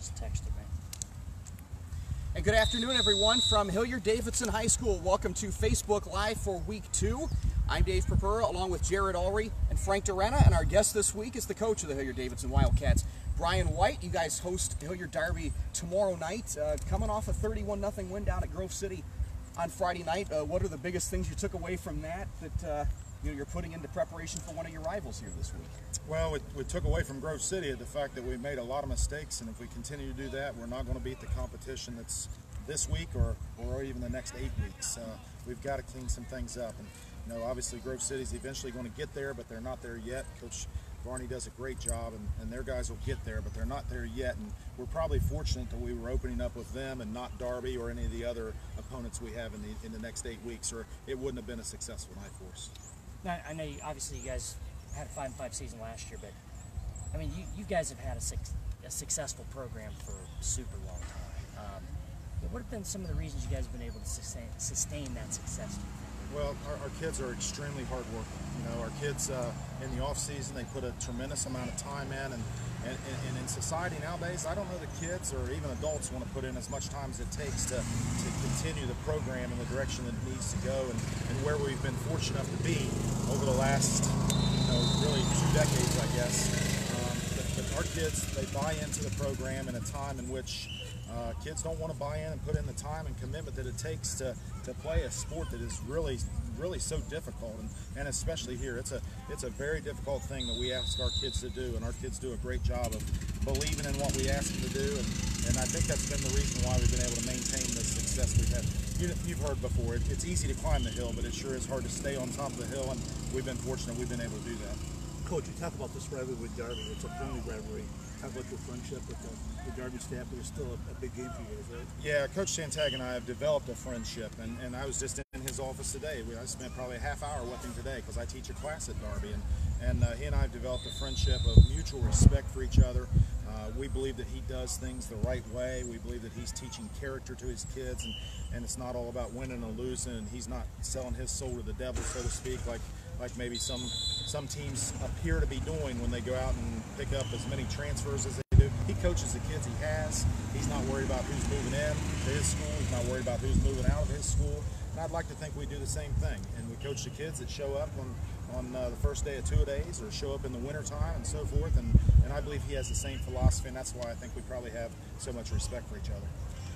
Just texted me. And good afternoon, everyone, from Hilliard Davidson High School. Welcome to Facebook Live for Week 2. I'm Dave Purpura, along with Jarrod Ulrey and Frank DiRenna, and our guest this week is the coach of the Hilliard Davidson Wildcats, Brian White. You guys host Hilliard Derby tomorrow night, coming off a 31-0 win down at Grove City on Friday night. What are the biggest things you took away from that you're putting into preparation for one of your rivals here this week? Well, we took away from Grove City the fact that we made a lot of mistakes, and if we continue to do that, we're not going to beat the competition that's this week or even the next 8 weeks. We've got to clean some things up. And obviously Grove City's eventually going to get there, but they're not there yet. Coach Barney does a great job, and their guys will get there, but they're not there yet. And we're probably fortunate that we were opening up with them and not Derby or any of the other opponents we have in the next 8 weeks, or it wouldn't have been a successful night for us. Now, I know obviously you guys had a 5-5 season last year, but I mean you guys have had a successful program for a super long time. What have been some of the reasons you guys have been able to sustain that success? Well, our kids are extremely hard working. Our kids in the off season, they put a tremendous amount of time in, and in society nowadays, I don't know that kids or even adults want to put in as much time as it takes to continue the program in the direction that it needs to go, and where we've been fortunate enough to be over the last, really 2 decades, I guess. But our kids, they buy into the program in a time in which kids don't want to buy in and put in the time and commitment that it takes to play a sport that is really so difficult, and especially here, it's a very difficult thing that we ask our kids to do, and our kids do a great job of believing in what we ask them to do, and I think that's been the reason why we've been able to maintain the success we've had. You've heard before, it's easy to climb the hill, but it sure is hard to stay on top of the hill, and we've been fortunate we've been able to do that. Coach, you talk about this rivalry with Derby. It's a friendly rivalry. Talk about your friendship with the Derby staff, but it's still a big game for you guys, right? Yeah, Coach Santag and I have developed a friendship, and I was just in his office today. I spent probably a half hour with him today because I teach a class at Derby, and he and I have developed a friendship of mutual respect for each other. We believe that he does things the right way. We believe that he's teaching character to his kids, and it's not all about winning or losing, and he's not selling his soul to the devil, so to speak, like maybe some teams appear to be doing when they go out and pick up as many transfers as they do. He coaches the kids he has. He's not worried about who's moving in to his school. He's not worried about who's moving out of his school. And I'd like to think we do the same thing. And we coach the kids that show up on the first day of 2-a-days or show up in the wintertime and so forth. And I believe he has the same philosophy, and that's why I think we probably have so much respect for each other.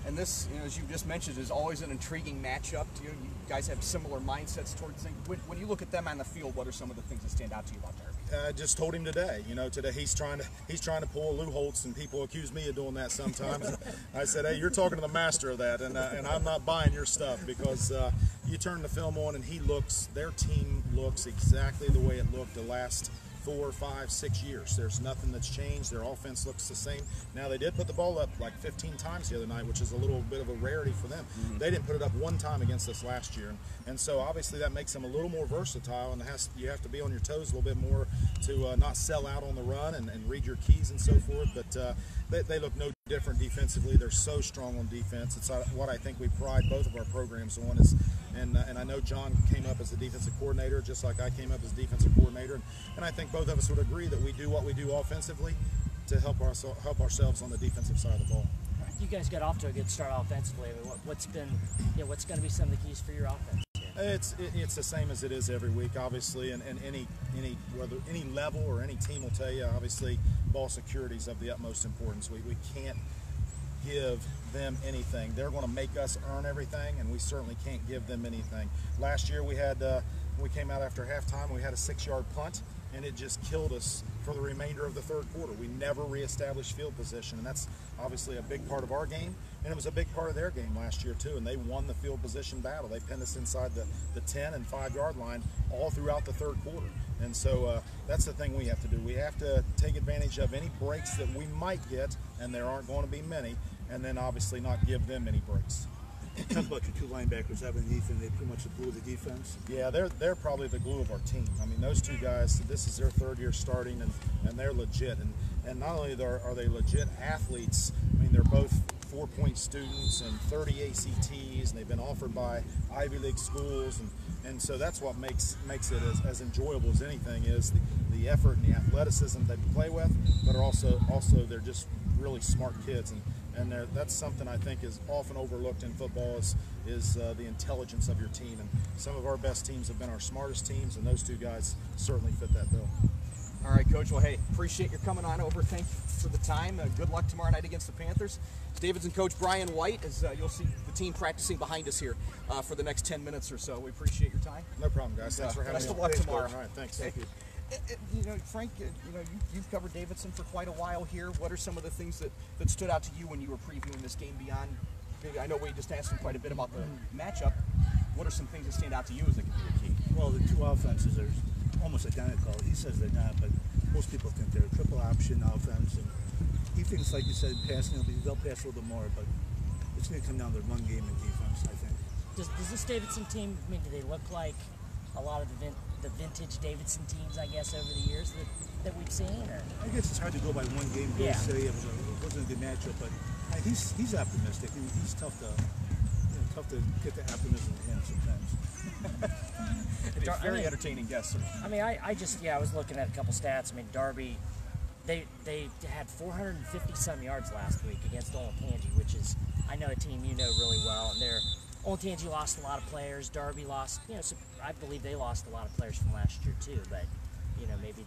And this, as you just mentioned, is always an intriguing matchup. You guys have similar mindsets towards things. When you look at them on the field, what are some of the things that stand out to you about Derby? I just told him today. Today he's trying to pull a Lou Holtz, and people accuse me of doing that sometimes. I said, hey, you're talking to the master of that, and I'm not buying your stuff, because you turn the film on and their team looks exactly the way it looked the last 4, 5, 6 years. There's nothing that's changed. Their offense looks the same. Now, they did put the ball up like 15 times the other night, which is a little bit of a rarity for them. They didn't put it up 1 time against us last year, and so obviously that makes them a little more versatile, and you have to be on your toes a little bit more to not sell out on the run and read your keys and so forth. But they look no different defensively. They're so strong on defense. It's what I think we pride both of our programs on. And I know John came up as a defensive coordinator, just like I came up as defensive coordinator, and I think both of us would agree that we do what we do offensively to help ourselves on the defensive side of the ball. You guys got off to a good start offensively. What's going to be some of the keys for your offense? It's the same as it is every week, obviously, and whether any level or any team will tell you, obviously, ball security is of the utmost importance. We can't give them anything. They're going to make us earn everything, and we certainly can't give them anything. Last year we came out after halftime, we had a 6-yard punt, and it just killed us for the remainder of the third quarter. We never reestablished field position, and that's obviously a big part of our game, and it was a big part of their game last year too, and they won the field position battle. They pinned us inside the 10 and 5-yard line all throughout the third quarter, and so that's the thing we have to do. We have to take advantage of any breaks that we might get, and there aren't going to be many, and then obviously not give them any breaks. Talk about your 2 linebackers underneath, and they pretty much the glue of the defense. Yeah, they're probably the glue of our team. I mean, those 2 guys, this is their 3rd year starting, and they're legit. And not only are they legit athletes, I mean, they're both 4-point students and 30 ACTs, and they've been offered by Ivy League schools, and so that's what makes it as enjoyable as anything is the effort and the athleticism they play with, but also they're just really smart kids, and that's something I think is often overlooked in football is the intelligence of your team. And some of our best teams have been our smartest teams, and those two guys certainly fit that bill. All right, Coach. Well, hey, appreciate your coming on over. Thank you for the time. Good luck tomorrow night against the Panthers. Davidson coach Brian White, as you'll see the team practicing behind us here for the next 10 minutes or so. We appreciate your time. No problem, guys. Thanks for having me. Best of on. luck Thanks, tomorrow. Coach. All right, thanks. Thank you. You know, Frank, you've covered Davidson for quite a while here. What are some of the things that stood out to you when you were previewing this game beyond? I know we just asked him quite a bit about the matchup. What are some things that stand out to you as that could be a key? Well, the two offenses are almost identical. He says they're not, but most people think they're a triple option offense. And he thinks, like you said, passing, they'll pass a little bit more, but it's going to come down to run game and defense, I think. Does this Davidson team, I mean, do they look like a lot of the vintage Davidson teams, I guess, over the years that we've seen? Or? I guess it's hard to go by one game and Yeah. say it wasn't a good matchup, but he's optimistic. He's tough to get the optimism in him sometimes. It's very entertaining guest. I mean, I was looking at a couple stats. I mean, Darby, they had 450-some yards last week against Olentangy, which is, I know, a team you know really well. And Olentangy lost a lot of players. Darby lost, so I believe they lost a lot of players from last year too. But maybe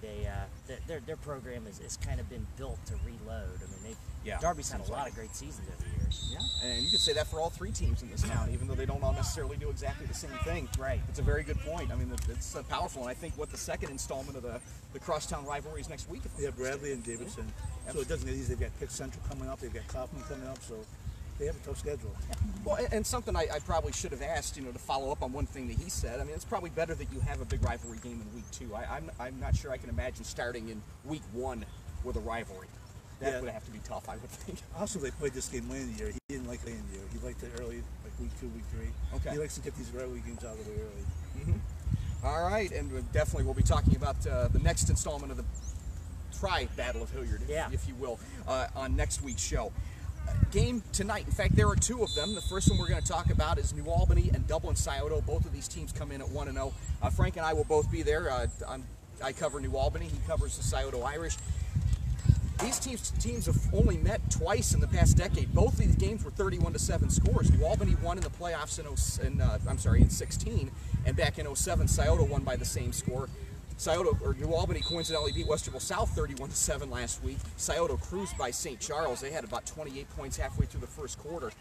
their program is kind of been built to reload. I mean, Darby's had a lot of great seasons over the years. Yeah, and you could say that for all three teams in this town, even though they don't all necessarily do exactly the same thing. Right. It's a very good point. I mean, it's powerful, and I think the second installment of the crosstown rivalry is next week. Yeah, Bradley and Davidson. So it doesn't get easy. They've got Pitt Central coming up. They've got Kaufman coming up. So they have a tough schedule. Well, and something I probably should have asked, to follow up on one thing that he said. I mean, it's probably better that you have a big rivalry game in week 2. I'm not sure I can imagine starting in week 1 with a rivalry. That would have to be tough, I would think. Also, they played this game late in the year. He didn't like late in the year. He liked it early, like week 2, week 3. Okay. He likes to get these rivalry games out of the way early. Mm-hmm. All right, and definitely we'll be talking about the next installment of the Tri-Battle of Hilliard, if you will, on next week's show. Game tonight. In fact, there are 2 of them. The first one we're going to talk about is New Albany and Dublin-Scioto. Both of these teams come in at 1-0. Frank and I will both be there. I cover New Albany. He covers the Scioto Irish. These teams have only met twice in the past decade. Both of these games were 31-7 scores. New Albany won in the playoffs in 16, and back in 07, Scioto won by the same score. New Albany coincidentally beat Westerville South 31-7 last week. Scioto cruised by St. Charles. They had about 28 points halfway through the first quarter.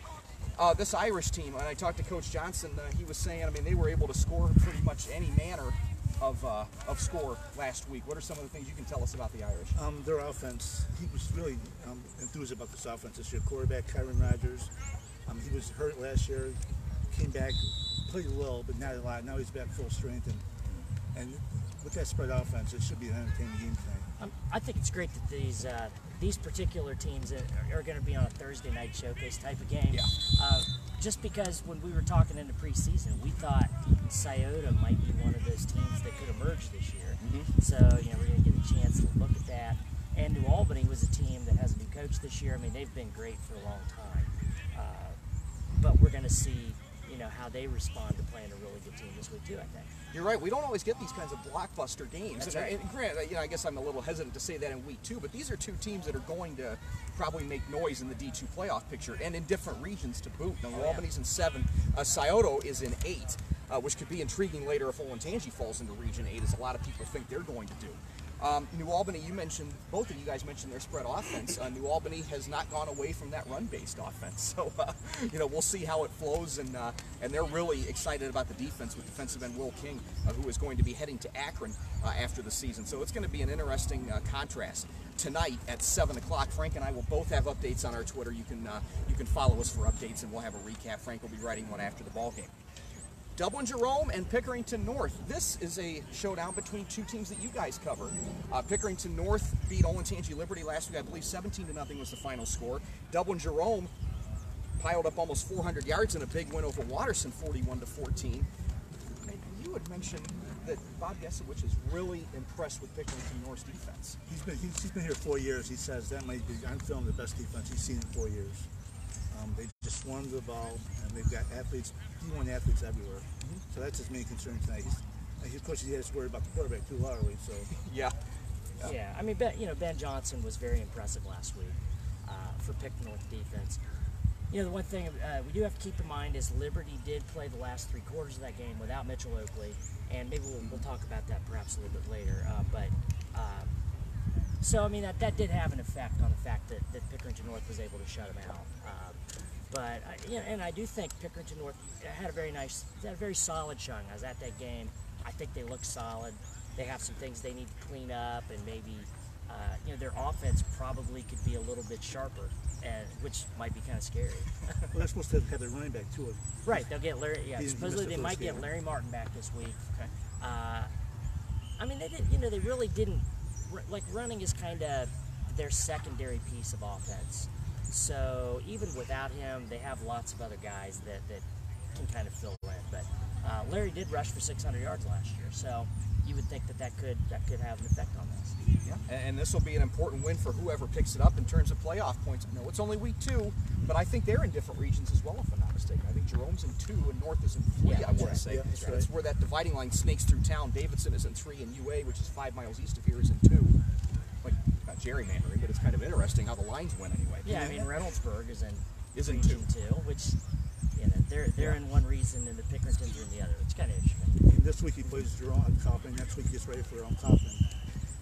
This Irish team, when I talked to Coach Johnson, he was saying, I mean, they were able to score pretty much any manner of score last week. What are some of the things you can tell us about the Irish? Their offense, he was really enthused about this offense this year. Quarterback Kyron Rogers, he was hurt last year, came back, played a little, but not a lot. Now he's back full strength, and with that spread offense, it should be an entertaining game tonight. I think it's great that these particular teams are going to be on a Thursday night showcase type of game. Yeah. Just because when we were talking in the preseason, we thought Scioto might be one of those teams that could emerge this year. Mm-hmm. So we're going to get a chance to look at that. And New Albany was a team that has a new coach this year. I mean, they've been great for a long time. But we're going to see how they respond to playing a really good team this week too, I think. You're right. We don't always get these kinds of blockbuster games. That's right. And granted, I guess I'm a little hesitant to say that in week 2, but these are 2 teams that are going to probably make noise in the D2 playoff picture, and in different regions to boot. Now, New Albany's in 7. Scioto is in 8, which could be intriguing later if Olentangy falls into Region 8, as a lot of people think they're going to do. New Albany, both of you guys mentioned their spread offense. New Albany has not gone away from that run-based offense. So, we'll see how it flows, and they're really excited about the defense with defensive end Will King, who is going to be heading to Akron after the season. So it's going to be an interesting contrast. Tonight at 7 o'clock, Frank and I will both have updates on our Twitter. You can follow us for updates, and we'll have a recap. Frank will be writing one after the ball game. Dublin-Jerome and Pickerington North. This is a showdown between 2 teams that you guys cover. Pickerington North beat Olentangy Liberty last week. I believe 17-0 was the final score. Dublin-Jerome piled up almost 400 yards in a big win over Watterson, 41-14. You had mentioned that Bob Gesowich is really impressed with Pickerington North's defense. He's been here 4 years. He says that might be, on film, the best defense he's seen in 4 years. They just swarmed the ball, and they've got athletes, D1 athletes everywhere. Mm-hmm. So that's his main concern tonight. Of course, he has to worry about the quarterback too, Ulrey. So yeah. I mean, Ben Johnson was very impressive last week. for Pick North defense. You know, the one thing we do have to keep in mind is Liberty did play the last 3 quarters of that game without Mitchell Oakley, and maybe we'll talk about that perhaps a little bit later. So, I mean, that did have an effect on the fact that Pickerington North was able to shut them out. And I do think Pickerington North had a very solid showing. I was at that game. I think they look solid. They have some things they need to clean up, and maybe their offense probably could be a little bit sharper, which might be kind of scary. Well, they're supposed to have their running back too. Right, they'll get Larry. Yeah, supposedly they might get Larry Martin back this week. Okay. I mean, they did. They really didn't. Like, running is kind of their secondary piece of offense. So even without him, they have lots of other guys that can kind of fill in. But Larry did rush for 600 yards last year, so you would think that could have an effect on this. Yeah, and this will be an important win for whoever picks it up in terms of playoff points. No, it's only week 2, but I think they're in different regions as well, if I'm not mistaken. I think Jerome's in 2 and North is in 3, Yeah, I want to say. Yeah, that's right. That's where that dividing line snakes through town. Davidson is in 3, and UA, which is 5 miles east of here, is in 2. Like, not gerrymandering, but it's kind of interesting how the lines went anyway. Yeah, I mean, Reynoldsburg is in Is in region 2, which they're in one region and the Pickeringtons are in the other. It's kind of interesting. And this week he plays Jerome Coffin. Next week he gets ready for Coffin.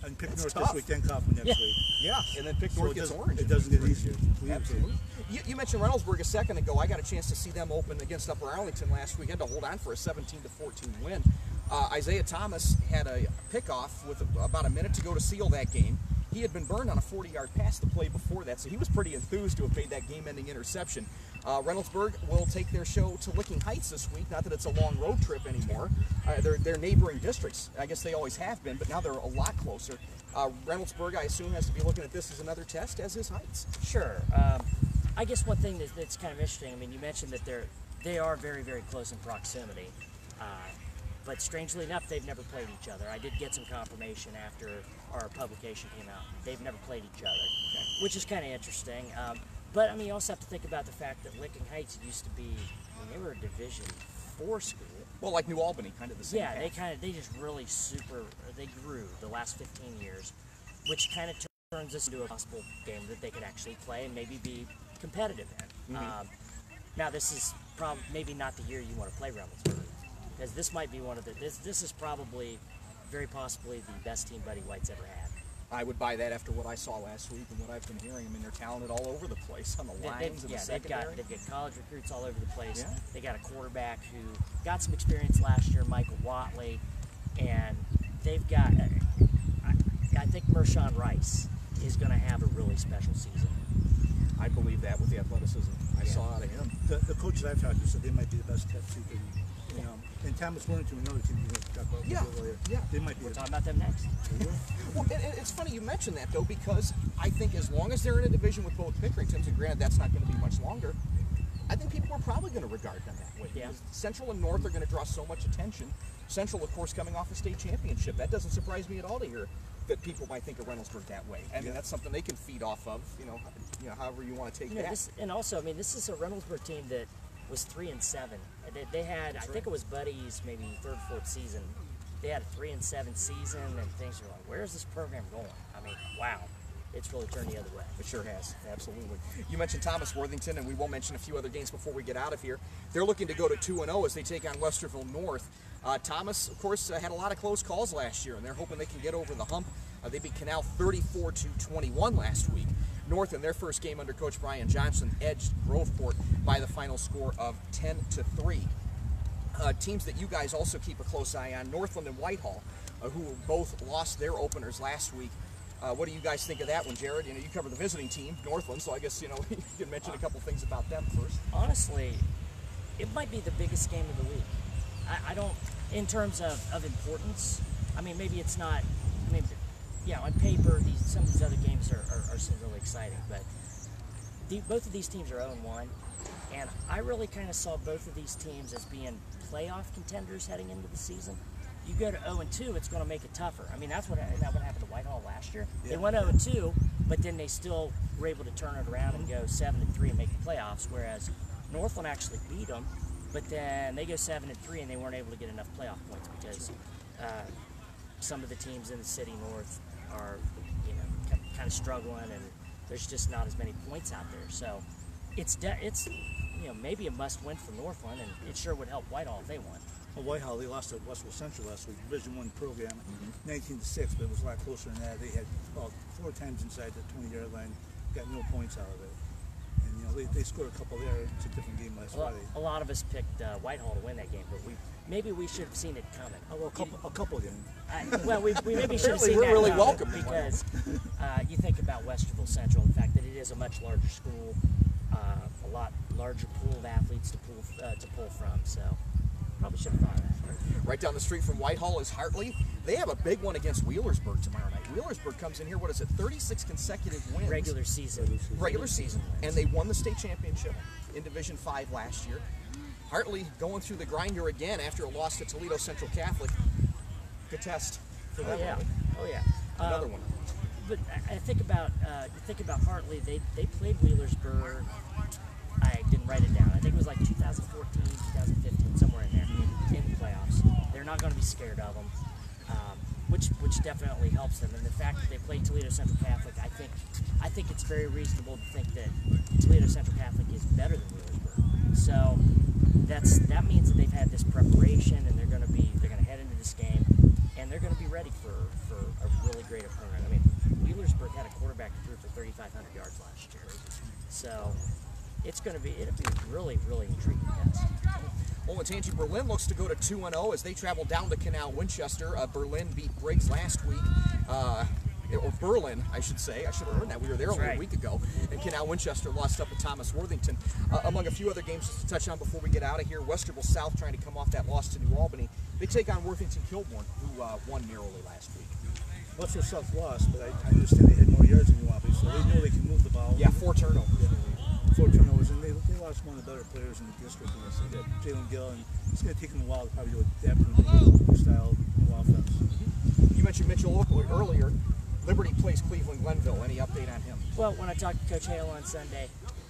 And Pick North this week, then Coffin next week. Yeah, and then Pick North gets Orange. It doesn't get easier. Absolutely. You mentioned Reynoldsburg a second ago. I got a chance to see them open against Upper Arlington last weekend to hold on for a 17-14 win. Isaiah Thomas had a pickoff with about a minute to go to seal that game. He had been burned on a 40-yard pass the play before that, so he was pretty enthused to have made that game-ending interception. Reynoldsburg will take their show to Licking Heights this week. Not that it's a long road trip anymore. They're neighboring districts. I guess they always have been, but now they're a lot closer. Reynoldsburg, I assume, has to be looking at this as another test, as is Heights. Sure. I guess one thing that's kind of interesting, I mean, you mentioned that they are very, very close in proximity. But strangely enough, they've never played each other. I did get some confirmation after our publication came out. They've never played each other, which is kind of interesting. But I mean, you also have to think about the fact that Licking Heights used to be, I mean, they were a Division IV school. Well, like New Albany, kind of the same. Yeah, they just really they grew the last 15 years, which kind of turns this into a possible game that they could actually play and maybe be competitive in. Now, this is maybe not the year you want to play Reynoldsburg, because this might be one of this is probably, very possibly, the best team Buddy White's ever had. I would buy that after what I saw last week and what I've been hearing. I mean, they're talented all over the place on the lines and the secondary. They've got college recruits all over the place. Yeah. They got a quarterback who got some experience last year, Michael Watley, and they've got, I think Mershawn Rice is going to have a really special season. I believe that with the athleticism I saw out of him. The coaches I've talked to said they might be the best test team. And Thomas Warrington, another team you're going to talk about a little bit later. Yeah. They might be. We're talking about them next. Well, and it's funny you mentioned that, though, because I think as long as they're in a division with both Pickeringtons, and granted that's not going to be much longer, I think people are probably going to regard them that way. Yeah. Because Central and North are going to draw so much attention. Central, of course, coming off a state championship. That doesn't surprise me at all to hear that people might think of Reynoldsburg that way. I mean, that's something they can feed off of, however you want to take that. And also, I mean, this is a Reynoldsburg team that was 3-7. They had, I think it was Buddy's maybe 3rd, 4th season. They had a 3-7 season, and things are like, where's this program going? I mean, wow, it's really turned the other way. It sure has, absolutely. You mentioned Thomas Worthington, and we will mention a few other games before we get out of here. They're looking to go to 2-0 as they take on Westerville North. Thomas, of course, had a lot of close calls last year, and they're hoping they can get over the hump. They beat Canal 34-21 last week. North, in their first game under Coach Brian Johnson, edged Groveport by the final score of 10-3. Teams that you guys also keep a close eye on, Northland and Whitehall, who both lost their openers last week. What do you guys think of that one, Jarrod? You cover the visiting team, Northland, so I guess you can mention a couple things about them first. Honestly, it might be the biggest game of the week. I don't, in terms of importance. I mean, maybe it's not. I mean, yeah, on paper, some of these other games are seem really exciting, but both of these teams are 0-1, and I really kind of saw both of these teams as being playoff contenders heading into the season. You go to 0-2, it's going to make it tougher. I mean, that's what happened to Whitehall last year. Yeah. They went 0-2, but then they still were able to turn it around and go 7-3 and make the playoffs, whereas Northland actually beat them, but then they go 7-3 and they weren't able to get enough playoff points because some of the teams in the city north are, kind of struggling, and there's just not as many points out there. So it's maybe a must-win for Northland, and it sure would help Whitehall if they won. Well, Whitehall, they lost to Westville Central last week, Division I program, 19-6, but it was a lot closer than that. They had about 4 times inside the 20-yard line, got no points out of it. And they scored a couple there. It's a different game last Friday. A lot of us picked Whitehall to win that game, but maybe we should have seen it coming. Oh, well, a couple games. Well, we maybe should have seen we're that really coming welcome because you think about Westerville Central, the fact that it is a much larger school, a lot larger pool of athletes to pull from. So probably should have thought of that. Right down the street from Whitehall is Hartley. They have a big one against Wheelersburg tomorrow night. Wheelersburg comes in here, 36 consecutive wins. Regular season. And they won the state championship in Division 5 last year. Hartley going through the grinder again after a loss to Toledo Central Catholic. Good test for them. Oh yeah. Another one. But I think about Hartley. They played Wheelersburg. I didn't write it down. I think it was like 2014, 2015, somewhere in there, in the playoffs. They're not going to be scared of them, which definitely helps them. And the fact that they played Toledo Central Catholic, I think it's very reasonable to think that Toledo Central Catholic is better than Wheelersburg. So that means that they've had this preparation, and they're going to head into this game, and they're going to be ready for a really great opponent. I mean, Wheelersburg had a quarterback who threw for 3,500 yards last year, so it'll be a really, really intriguing test. Olentangy Berlin looks to go to 2-0 as they travel down to Canal Winchester. Berlin beat Briggs last week. Or Berlin, I should say. I should have learned that. We were there only a week ago. And Canal Winchester lost up to Thomas Worthington. Among a few other games to touch on before we get out of here, Westerville South trying to come off that loss to New Albany. They take on Worthington Kilbourne, who won narrowly last week. Westerville South lost, but I understand they had more yards than New Albany, so they know they can move the ball. Yeah, 4 turnovers. 4 turnovers, and they lost one of the better players in the district. They got Jalen Gill, and it's going to take them a while to probably adapt to the new style of offense. You mentioned Mitchell earlier. Liberty plays Cleveland Glenville. Any update on him? Well, when I talked to Coach Hale on Sunday,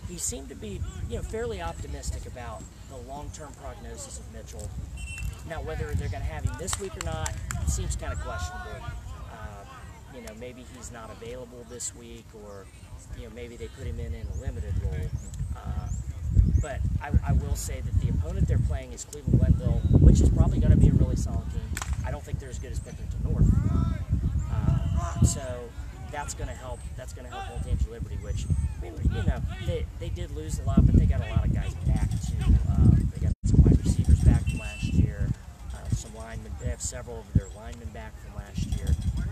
he seemed to be fairly optimistic about the long-term prognosis of Mitchell. Now, whether they're going to have him this week or not seems kind of questionable. Maybe he's not available this week, or maybe they put him in a limited role. But I will say that the opponent they're playing is Cleveland Glenville, which is probably going to be a really solid team. I don't think they're as good as Pickerington North. So that's going to help. That's going to help Olentangy Liberty, which they did lose a lot, but they got a lot of guys back too. They got some wide receivers back from last year. Some linemen. They have several of their linemen back from last year.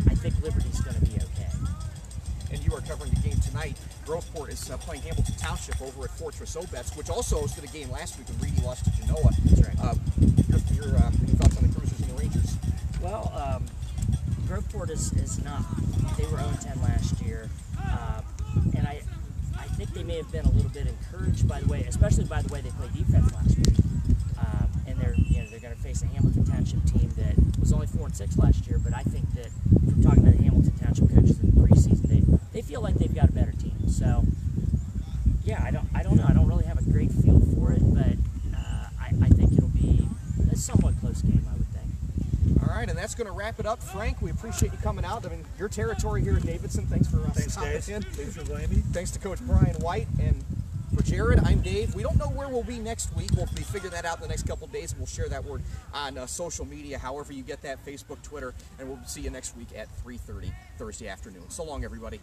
I think Liberty's going to be okay. And you are covering the game tonight. Groveport is playing Hamilton Township over at Fortress Obetz, which also hosted the game last week when Reedy lost to Genoa. That's right. Your thoughts on the Cruisers and the Rangers? Well, Groveport is not. They were 0-10 last year, and I think they may have been a little bit encouraged by the way, especially by the way they played defense last week. And they're going to face a Hamilton Township team that was only 4-6 last year. But I think that from talking to the Hamilton Township coaches in the preseason, they feel like they've got a better team. So yeah, I don't know. I don't really have a great feel for it, but I think it'll be a somewhat close game, I would think. All right, and that's going to wrap it up. Frank, we appreciate you coming out. I mean, your territory here at Davidson. Thanks for stopping in. Thanks for inviting me. Thanks to Coach Brian White. And for Jarrod, I'm Dave. We don't know where we'll be next week. We'll be figuring that out in the next couple of days, and we'll share that word on social media, however you get that, Facebook, Twitter, and we'll see you next week at 3:30 Thursday afternoon. So long, everybody.